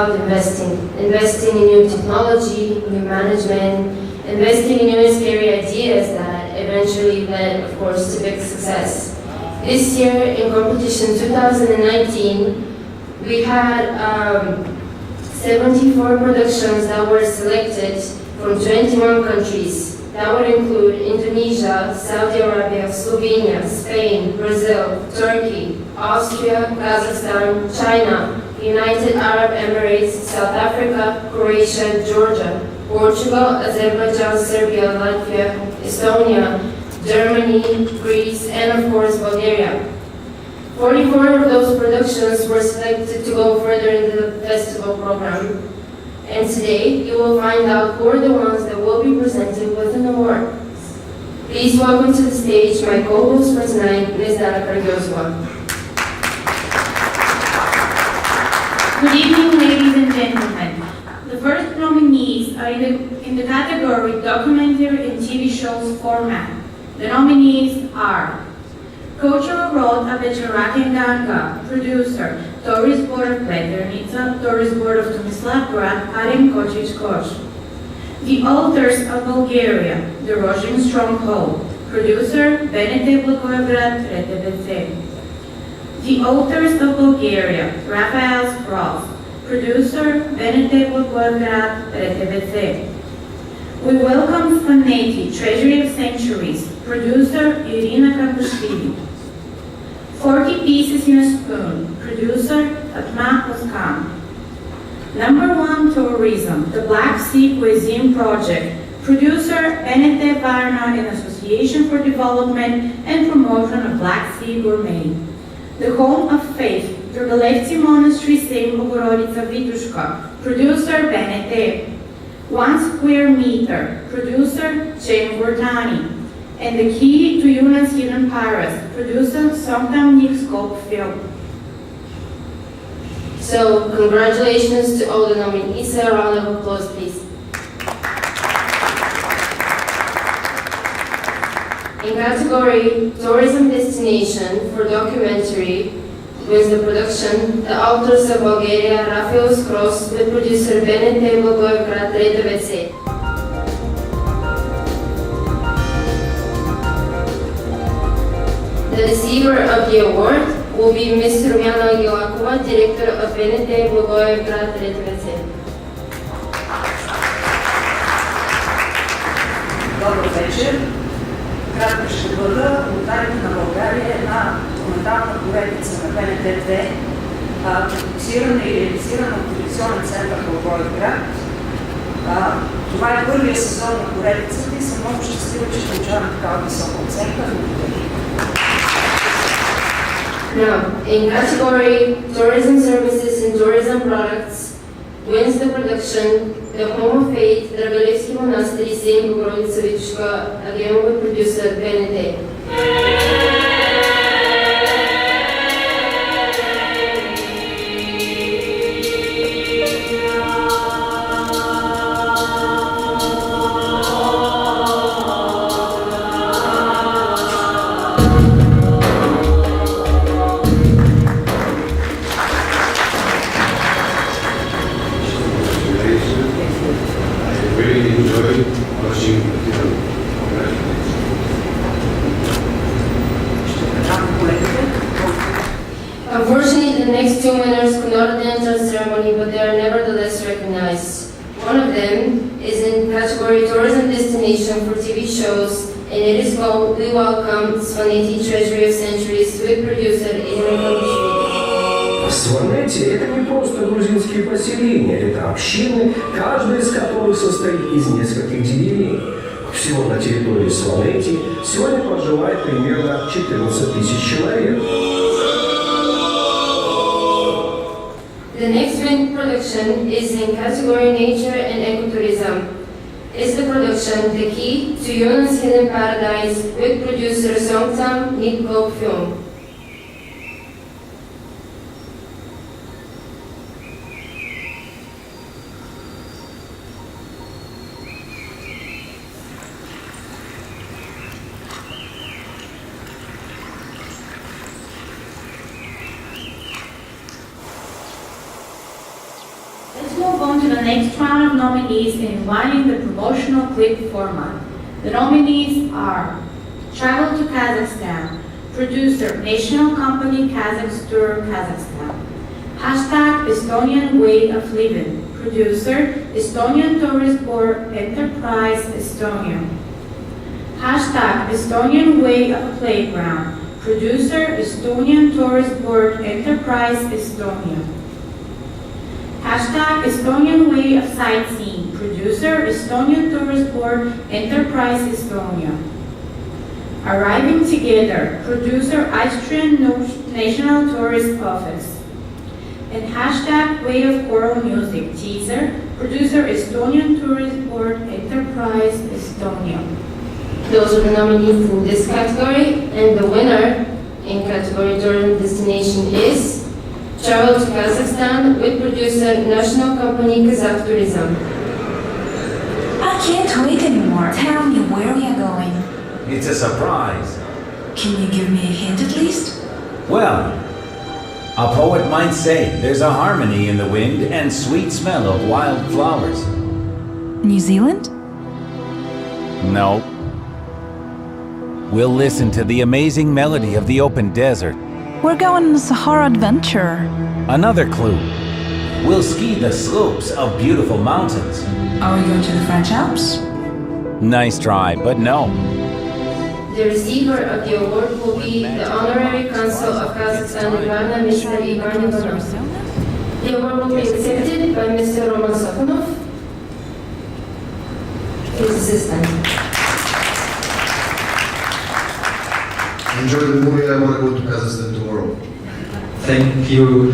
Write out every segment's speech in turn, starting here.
about investing. Investing in new technology, new management, investing in new scary ideas that eventually led, of course, to big success. This year in competition 2019, we had 74 productions that were selected from 21 countries. That would include Indonesia, Saudi Arabia, Slovenia, Spain, Brazil, Turkey, Austria, Kazakhstan, China, United Arab Emirates, South Africa, Croatia, Georgia, Portugal, Azerbaijan, Serbia, Latvia, Estonia, Germany, Greece, and of course Bulgaria. 44 of those productions were selected to go further in the festival program. And today, you will find out who are the ones that will be presented with an award. Please welcome to the stage my co-host for tonight, Ms. Dana Kargyozova. Good evening, ladies and gentlemen. The first nominees are in the category Documentary and TV Shows Format. The nominees are Kočevo Rod Ganga, producer, Tourist Board of Pleternica, Tourist Board of Tomislavgrad, Karen Kočić-Koš. The Altars of Bulgaria, the Russian Stronghold, producer, Benete Blagoevgrad, RTVC. The Altars of Bulgaria, Raphael Spross, producer, Benete Blagoevgrad, RTVC. We welcome Svaneti, Treasury of Centuries, producer, Irina Kapushvili. 40 Pieces in a Spoon, producer, Atma Oskan. Number 1 Tourism, the Black Sea Cuisine Project, producer, Benete Varna and Association for Development and Promotion of Black Sea Gourmet. The Home of Faith, Dragolevci Monastery, Saint Bogorodica Vitushka, producer, Benete. 1 Square Meter, producer, Chen Gordani. And the Key to Yunan's Hidden Pirates, producer, Somtam Nick Film. So, congratulations to all the nominees. A round of applause, please. In category Tourism Destination for Documentary, wins the production The Altars of Bulgaria, Raphael Spross, with producer Benete Blagoevgrad, RTVC. The receiver of the award will be Ms. Rumjana Gilakova, Director of Benete Blagoevgrad, RTVC. Добър вечер. Кратко ще бъда. Ултарите на България е една документална поредица на БНТ-2, продуцирана и реализирана от телевизионен център Благоевград. Това е първия сезон на поредицата и съм много щастлива, че получавам такава висока оценка. Now, in category Tourism Services and Tourism Products, wins the production The Home of Faith, Dragolevci Monastery, Saint Bogorodica Vitushka, again with producer Benete. Unfortunately, the next two winners could not attend our ceremony, but they are nevertheless recognized. One of them is in category Tourism Destination for TV Shows, and it is called We Welcome Svaneti Treasury of Centuries with producer Irina Kapushvili. Сванети – это не просто грузинские поселения, это общины, каждая из которых состоит из нескольких деревень. Всего на территории Сванети сегодня проживает примерно 14 тысяч человек. The next production is in category Nature and Ecotourism. It's the production The Key to Yunan's Hidden Paradise with producer Somtam Nick Film. on to the next round of nominees and inviting the promotional clip format. The nominees are Travel to Kazakhstan, producer, national company Kazakhstan, Kazakhstan. Hashtag Estonian way of living, producer, Estonian Tourist Board Enterprise Estonia. Hashtag Estonian way of playground, producer, Estonian Tourist Board Enterprise Estonia. Hashtag Estonian way of sightseeing, producer, Estonian Tourist Board Enterprise Estonia. Arriving together, producer, Austrian National Tourist Office. And hashtag way of choral music, teaser, producer, Estonian Tourist Board Enterprise Estonia. Those are the nominees in this category, and the winner in category tourism destination is Travel to Kazakhstan with producer national company Kazakh Tourism. I can't wait anymore. Tell me where we are going. It's a surprise. Can you give me a hint at least? Well, a poet might say there's a harmony in the wind and sweet smell of wild flowers. New Zealand? No. We'll listen to the amazing melody of the open desert. We're going on a Sahara adventure. Another clue. We'll ski the slopes of beautiful mountains. Are we going to the French Alps? Nice try, but no. The receiver of the award will be the Honorary Consul of Kazakhstan in Varna, Mr. Ivan Ivanov. The award will be accepted by Mr. Roman Sokonov, his assistant. Enjoy the movie. I want to go to Kazakhstan tomorrow. Thank you.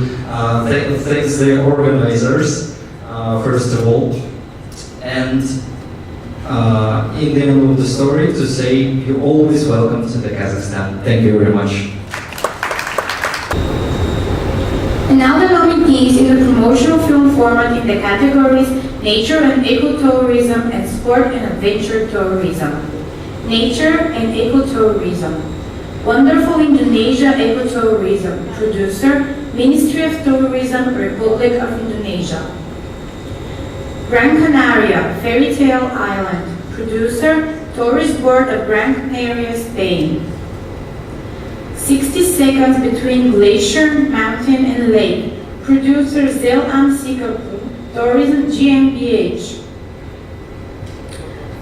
Thanks the organizers, first of all. And in the end of the story, to say you're always welcome to the Kazakhstan. Thank you very much. And now the nominees in the promotional film format in the categories Nature and Ecotourism and Sport and Adventure Tourism. Nature and Ecotourism. Wonderful Indonesia Ecotourism. Producer, Ministry of Tourism, Republic of Indonesia. Gran Canaria, Fairy Tale Island. Producer, Tourist Board of Gran Canaria, Spain. 60 seconds between glacier, mountain, and lake. Producer, Zel am Singapore, Tourism GmbH.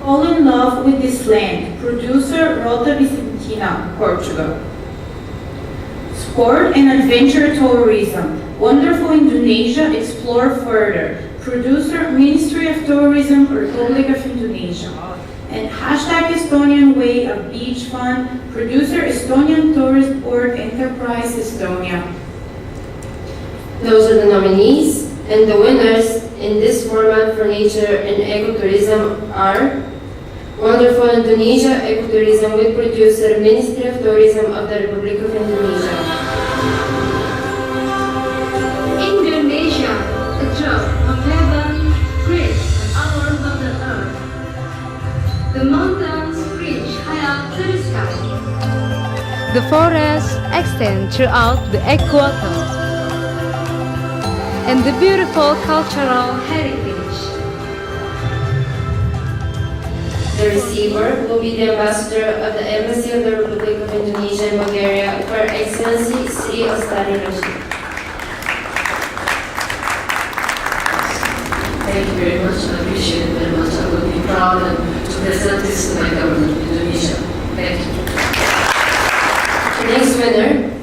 Fall in love with this land. Producer, Rota Vicentina, Portugal. Sport and Adventure Tourism. Wonderful Indonesia, explore further. Producer, Ministry of Tourism, Republic of Indonesia. And hashtag Estonian Way of Beach Fun. Producer, Estonian Tourist Board Enterprise Estonia. Those are the nominees, and the winners in this format for nature and ecotourism are Wonderful Indonesia Ecotourism with producer, Ministry of Tourism of the Republic of Indonesia. Indonesia, a drop of heaven, grace and hours of the earth. The mountains reach high up to the sky. The forests extend throughout the equator. And the beautiful cultural heritage. The receiver will be the ambassador of the Embassy of the Republic of Indonesia in Bulgaria, Her Excellency Sri Ostari Rashid. Thank you very much. I appreciate it very much. I will be proud and to present this to my government of Indonesia. Thank you. The next winner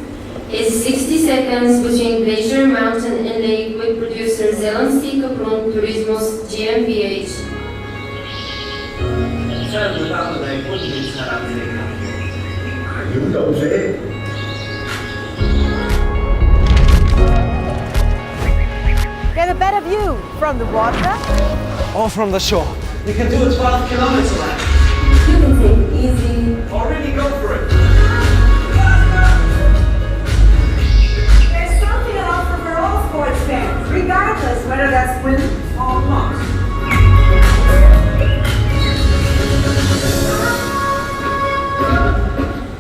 is 60 seconds between glacier, mountain, and lake with producer Zelenski Kaprun Turismos GmbH. Get a better view from the water or from the shore. You can do a 12 kilometer lap. You can take it easy. Already go for it. There's something to offer for all sports fans, regardless whether that's win or loss.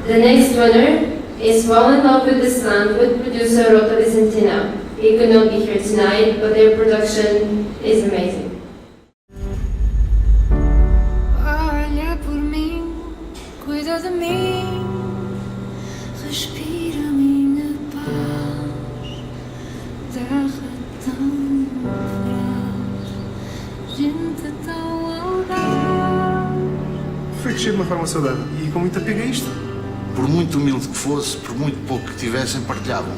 The next winner is Fall in Love with this Land with producer Rota Vicentina. He could not be here tonight, but their production is amazing. Olha por mim, cuida de mim, respira minha paz, terra tão frágil, gente tão audaz. Foi crescer de uma forma saudável e com muito apego a isto. Por muito humilde que fosse, por muito pouco que tivessem, partilhavam.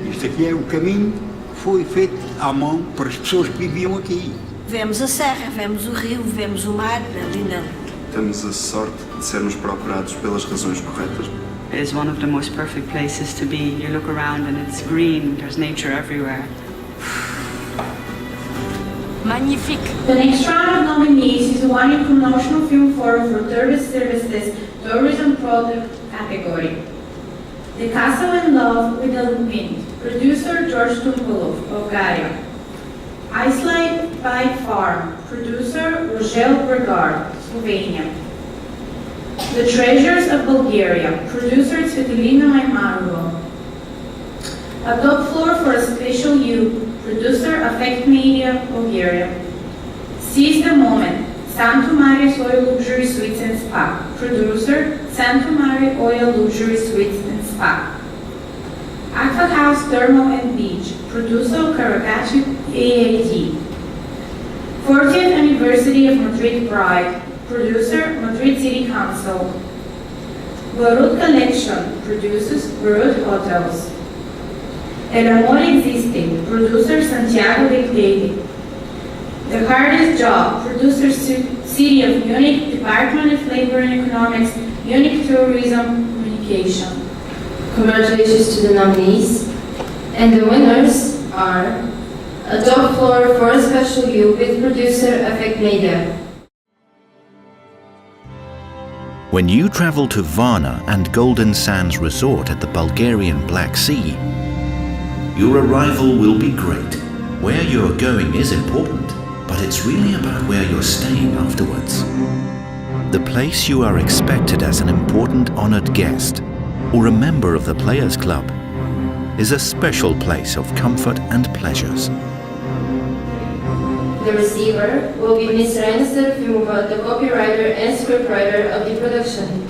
Isto aqui é o caminho que foi feito à mão para as pessoas que viviam aqui. Vemos a serra, vemos o rio, vemos o mar, ali não. Temos a sorte de sermos procurados pelas razões corretas. It is one of the most perfect places to be. You look around and it's green, there's nature everywhere. Magnifique. The next round of nominees is the one in Promotional Film Forum for Tourist Services Tourism Product category. The Castle in Love with the Wind, producer George Tumpolov, Bulgaria. Iceland Bike Farm, producer Rogel Bregard, Slovenia. The Treasures of Bulgaria, producer Svetlina Maimarova. A Top Floor for a Special You, producer Affect Media, Bulgaria. Seize the Moment, Santo Maria Oil Luxury Suites and Spa, producer Santo Maria Oil Luxury Suites and Spa. Aqua House Thermal and Beach, producer Caracacci AAT. 40th Anniversary of Madrid Pride, producer Madrid City Council. Barut Collection, producers Barut Hotels. El Amor Existe, producer Santiago Del Tede. The Hardest Job, producer City of Munich, Department of Labor and Economics, Munich Tourism Communication. Congratulations to the nominees. And the winners are a Top Floor for a Special You with producer Affect Media. When you travel to Varna and Golden Sands Resort at the Bulgarian Black Sea, your arrival will be great. Where you're going is important, but it's really about where you're staying afterwards. The place you are expected as an important honored guest or a member of the Players Club is a special place of comfort and pleasures. The receiver will be Ms. Raina Serafimova, the copywriter and scriptwriter of the production.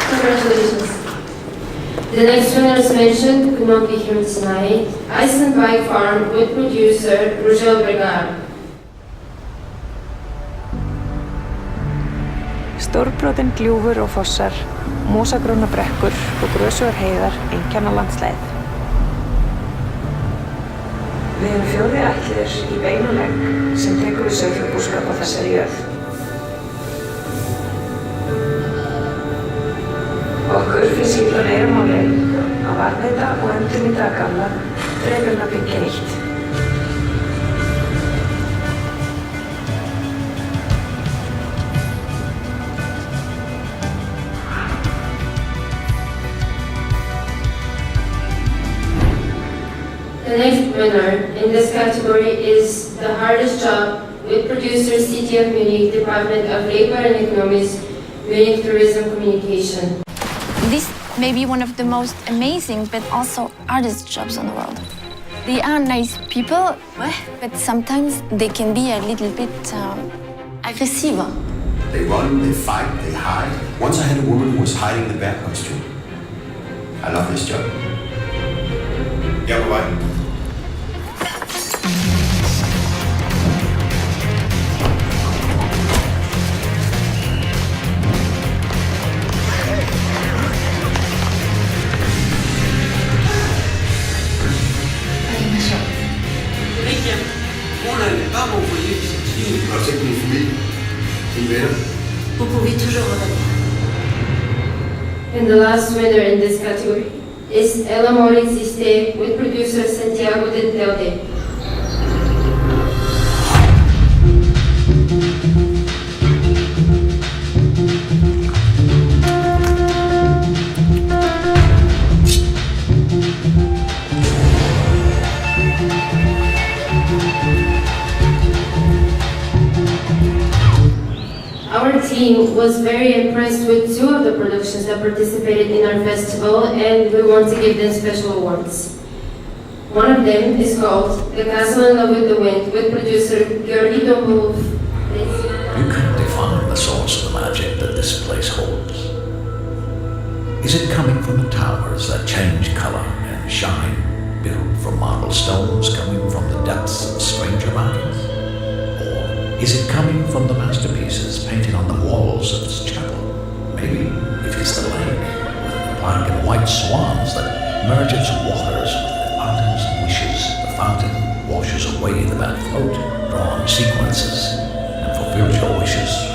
Congratulations. The next winner as mentioned could not be here tonight. Iceland Bike Farm with producer Rogel Bregard. Stórbrotin gljúfur og fossar, mosagrónar brekkur og grösugar heiðar einkenna landslæðið. Við erum fjórði ætlir í beinum legg sem tekur við sauðfjárbúskap á þessari jörð. Okkur finnst illa meira máli að varðveita og endurnýta gamla frekar en að byggja nýtt. The next winner in this category is The Hardest Job with producer City of Munich, Department of Labor and Economics, Munich Tourism Communication. This may be one of the most amazing but also hardest jobs in the world. They are nice people, but sometimes they can be a little bit aggressive. They run, they fight, they hide. Once I had a woman who was hiding the bear costume. I love this job. Yeah, bye-bye. And the last winner in this category is El Amor Existe with producer Santiago Del Telde. team was very impressed with two of the productions that participated in our festival, and we want to give them special awards. One of them is called The Castle in Love with the Wind, with producer Georgi Dombov. You can't define the source of the magic that this place holds. Is it coming from the towers that change color and shine, built from marble stones coming from the depths of stranger mountains? Or is it coming from the masterpieces painted on the walls of this chapel? Maybe it is the lake with black and white swans that merge its waters with the fountain's wishes. The fountain washes away the bad float, drawn sequences, and fulfills your wishes.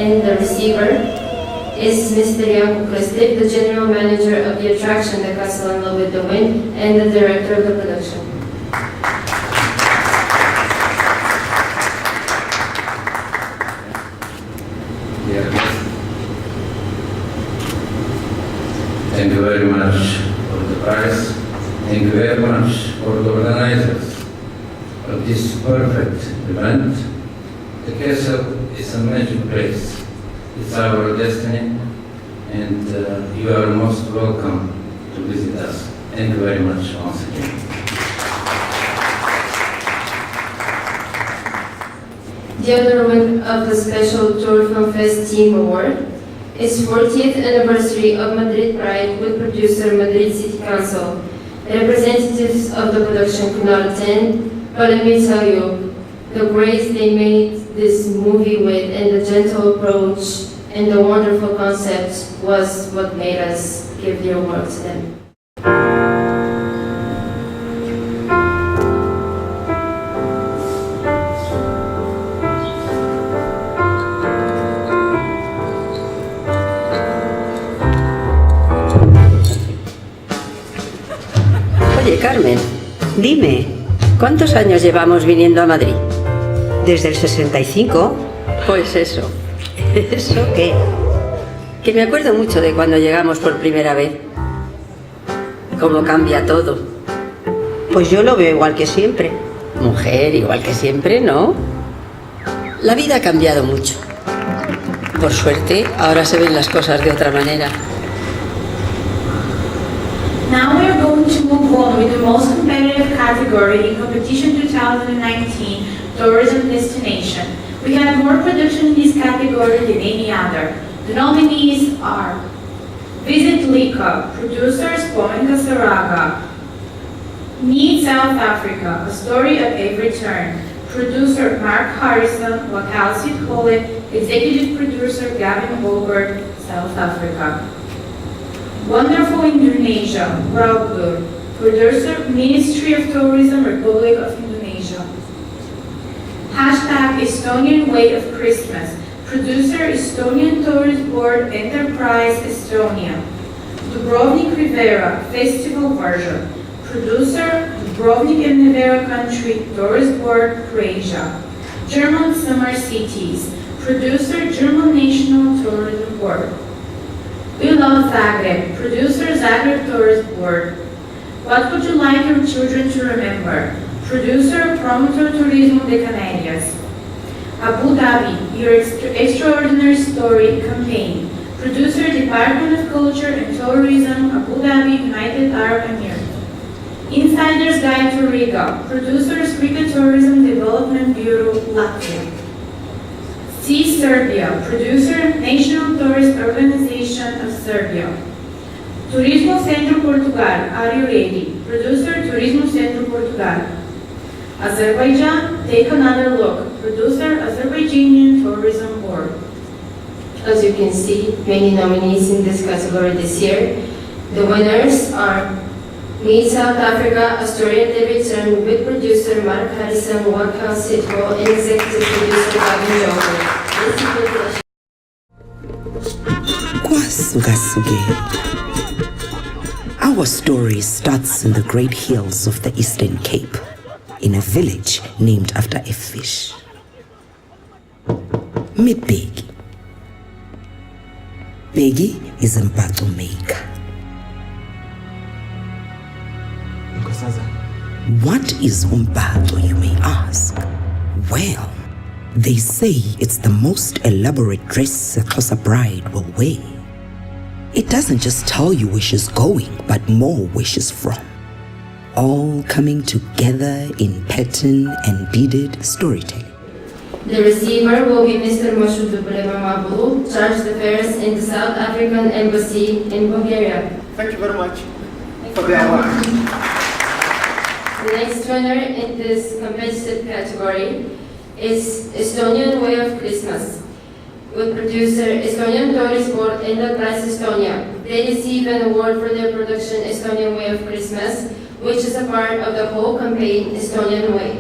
And the receiver is Mr. Janko Krstić, the general manager of the attraction The Castle in Love with the Wind, and the director of the production. Thank you very much for the prize. Thank you very much for the organizers of this perfect event. The castle is a magic place. It's our destiny, and you are most welcome to visit us. Thank you very much once again. The other winner of the Special Tour Film Fest Team Award is 40th anniversary of Madrid Pride with producer Madrid City Council. The representatives of the production could not attend, but let me tell you, the grace they made this movie with and the gentle approach and the wonderful concept was what made us give the award to them. Oye, Carmen, dime, ¿cuántos años llevamos viniendo a Madrid? Desde el 65. Pues eso. ¿Eso qué? Que me acuerdo mucho de cuando llegamos por primera vez. Cómo cambia todo. Pues yo lo veo igual que siempre. Mujer, igual que siempre, ¿no? La vida ha cambiado mucho. Por suerte, ahora se ven las cosas de otra manera. Now we are going to move on with the most competitive category in competition 2019, tourism destination. We have more production in this category than any other. The nominees are Visit Lika, producers Poenka Saraga. Meet South Africa, a story at every turn. Producer Mark Harrison, Wakalsit Hole, executive producer Gavin Holbert, South Africa. Wonderful Indonesia, Raubur, producer Ministry of Tourism, Republic of Indonesia. Hashtag Estonian Way of Christmas, producer Estonian Tourist Board Enterprise Estonia. Dubrovnik Rivera, festival version, producer Dubrovnik and Rivera Country Tourist Board, Croatia. German Summer Cities, producer German National Tourism Board. We love Zagreb, producer Zagreb Tourist Board. What would you like your children to remember? Producer Promotor Turismo de Canarias. Abu Dhabi, your extraordinary story campaign. Producer Department of Culture and Tourism, Abu Dhabi, United Arab Emirates. Insider's Guide to Riga, producers Riga Tourism Development Bureau, Latvia. See Serbia, producer National Tourist Organization of Serbia. Turismo Centro Portugal, are you ready? Producer Turismo Centro Portugal. Azerbaijan, take another look. Producer Azerbaijani Tourism Board. As you can see, many nominees in this category this year. The winners are Meet South Africa, a story at every turn with producer Mark Harrison, Wakal Sitwell, and executive producer Gavin Joker. Our story starts in the great hills of the Eastern Cape, in a village named after a fish. Meet Begi. Begi is a mpato maker. What is umbato, you may ask? Well, they say it's the most elaborate dress a Xhosa bride will wear. It doesn't just tell you where she's going, but more where she's from. All coming together in pattern and beaded storytelling. The receiver will be Mr. Mashudu Mabulu, Charge d'Affaires in the South African Embassy in Bulgaria. Thank you very much for the award. The next winner in this competitive category is Estonian Way of Christmas, with producer Estonian Tourist Board Enterprise Estonia. They receive an award for their production Estonian Way of Christmas, which is a part of the whole campaign Estonian Way.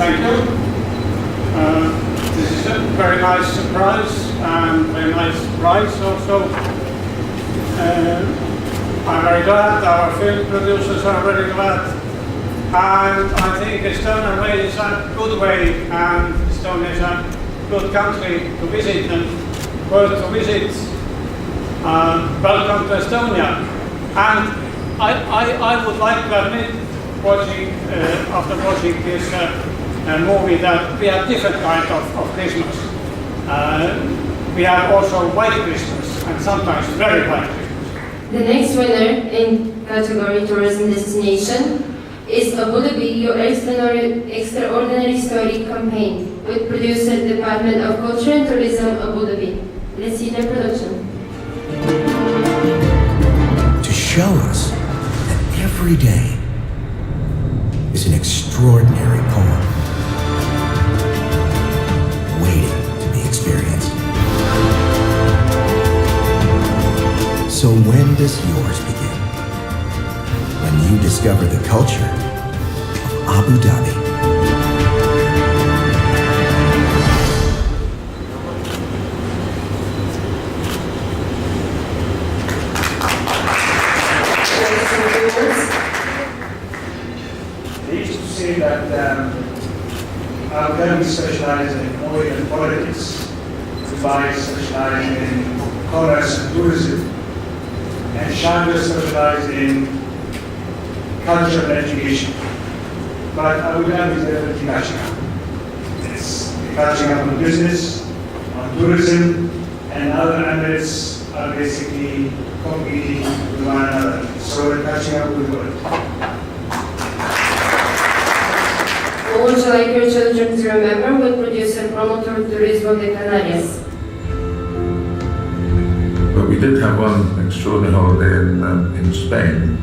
Thank you. This is a very nice surprise and very nice prize also. I'm very glad, our film producers are very glad, and I think Estonian Way is a good way, and Estonia is a good country to visit and worth to visit. Welcome to Estonia. And I would like to admit, after watching this movie, that we have different kinds of Christmas. We have also white Christmas, and sometimes very white Christmas. The next winner in category Tourism Destination is Abu Dhabi, Your Extraordinary Story campaign, with producer Department of Culture and Tourism, Abu Dhabi. Let's see their production. To show us that every day is an extraordinary poem waiting to be experienced. So when does yours begin? When you discover the culture of Abu Dhabi. Pleased to see that Abu Dhabi specializes in oil and politics, Dubai specializes in commerce and tourism, and Shanghai specializes in culture and education. But Abu Dhabi is definitely catching up. It's catching up on business, on tourism, and other Emirates are basically competing with one another. So we're catching up with the world. What would you like your children to remember with producer promotor Turismo de Canarias? But we did have one extraordinary holiday in Spain.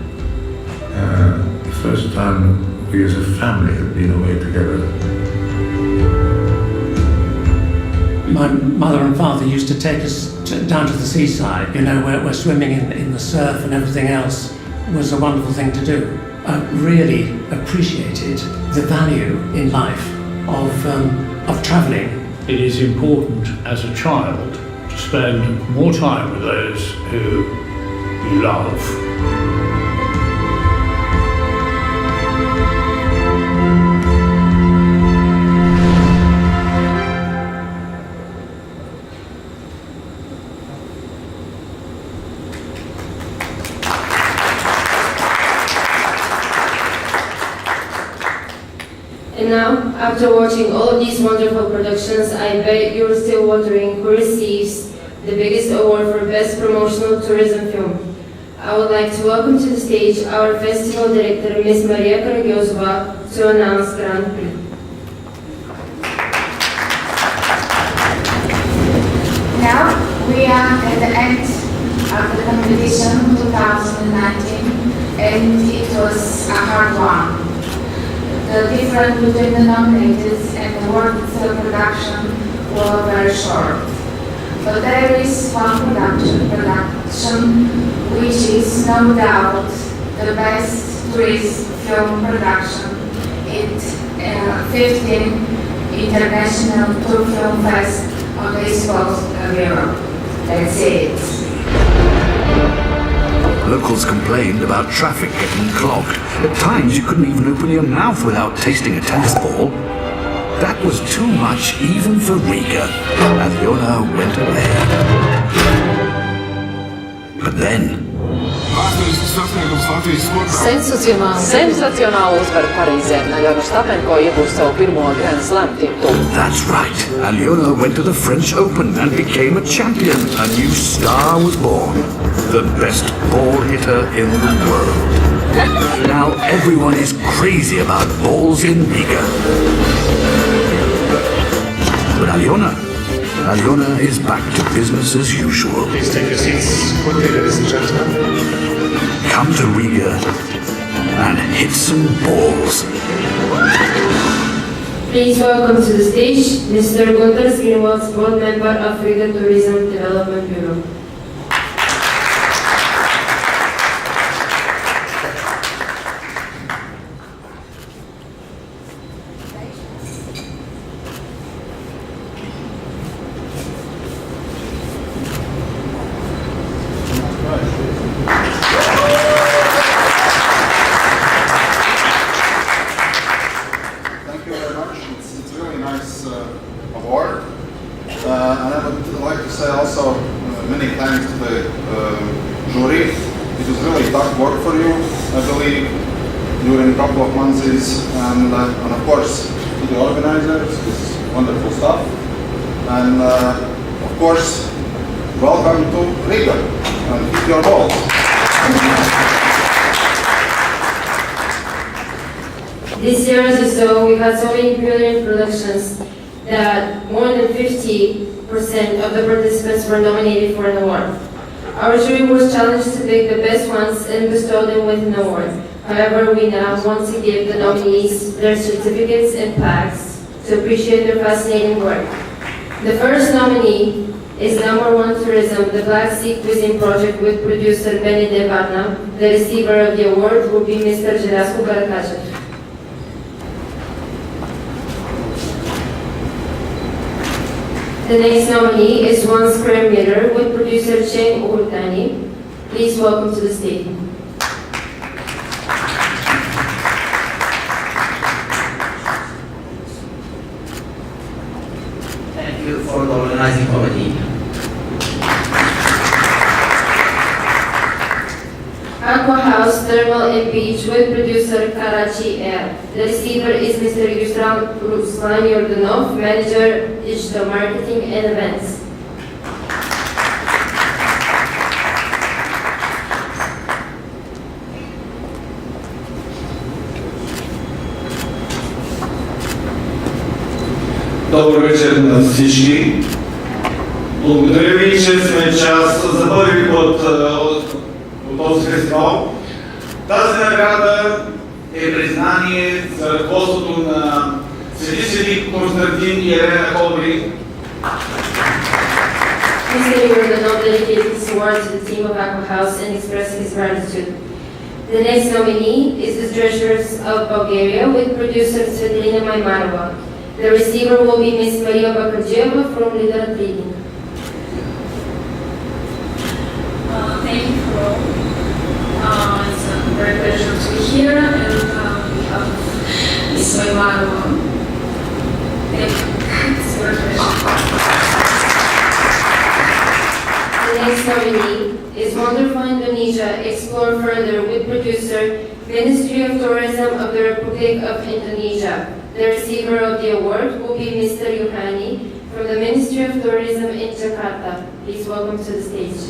The first time we as a family had been away together. My mother and father used to take us down to the seaside, where swimming in the surf and everything else was a wonderful thing to do. I really appreciated the value in life of travelling. It is important as a child to spend more time with those who you love. And now, after watching all of these wonderful productions, I bet you're still wondering who receives the biggest award for Best Promotional Tourism Film. I would like to welcome to the stage our festival director, Ms. Maria Karagiozova, to announce Grand Prix. Now we are at the end of the competition 2019, and it was a hard one. The difference between the nominated and the work itself production were very short. But there is one production which is no doubt the best tourist film production. It 15 International Tour Film Fest on the East Coast of Europe. That's it. Locals complained about traffic getting clogged. At times you couldn't even open your mouth without tasting a tennis ball. That was too much even for Riga. Alyona went away. But then... Sensacionāla uzvara Parīzē. Aļona Štapenko iegūst savu pirmo Grand Slam titulu. That's right. Alyona went to the French Open and became a champion. A new star was born. The best ball hitter in the world. Now everyone is crazy about balls in Riga. But Alyona is back to business as usual. Please take your seats quickly, ladies and gentlemen. Come to Riga and hit some balls. Please welcome to the stage Mr. Gunter Greenwald, board member of Riga Tourism Development Bureau. Award. And I would like to say also many thanks to the jury. It was really tough work for you, I believe, during a couple of months. And of course, to the organizers, it's wonderful stuff. And of course, welcome to Riga and hit your balls. This year, as you saw, we had so many brilliant productions that more than 50% of the participants were nominated for an award. Our jury was challenged to pick the best ones and bestow them with an award. However, we now want to give the nominees their certificates and plaques to appreciate their fascinating work. The first nominee is #1 Tourism, the Black Sea Cuisine Project with producer Benny Devarna. The receiver of the award will be Mr. Gerasko Garakachev. The next nominee is 1 Square Meter with producer Cheng Urtani. Please welcome to the stage. Thank you for the organizing committee. Aqua House Thermal and Beach with producer Karachi Air. The receiver is Mr. Ruslan Yordanov, Manager, Digital Marketing and Events. Добър вечер на всички. Благодаря ви, че сме част за първи път от този фестивал. Тази награда е признание за ръководството на Свети Константин и Елена Колбри. Mr. Yordanov dedicated this award to the team of Aqua House and expressed his gratitude. The next nominee is the Treasurers of Bulgaria with producer Svetlana Maimarova. The receiver will be Ms. Maria Bakarjeva from Literat Reading. Thank you for all. It's a great pleasure to be here and we have Ms. Maimarova. Thank you. It's a great pleasure. The next nominee is Wonderful Indonesia, Explore Further with producer Ministry of Tourism of the Republic of Indonesia. The receiver of the award will be Mr. Yuhani from the Ministry of Tourism in Jakarta. Please welcome to the stage.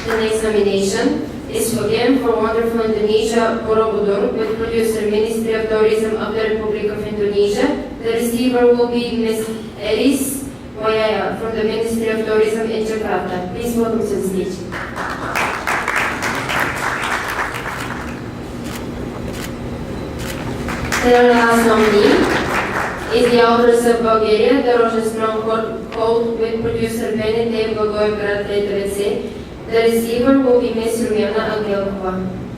The next nomination is again for Wonderful Indonesia, Borobudur, with producer Ministry of Tourism of the Republic of Indonesia. The receiver will be Ms. Eris Moyaya from the Ministry of Tourism in Jakarta. Please welcome to the stage. The last nominee is the Authors of Bulgaria, the Roger Strong called with producer Benedict Gogoy Grad The receiver will be Ms. Rumiana Angelkova.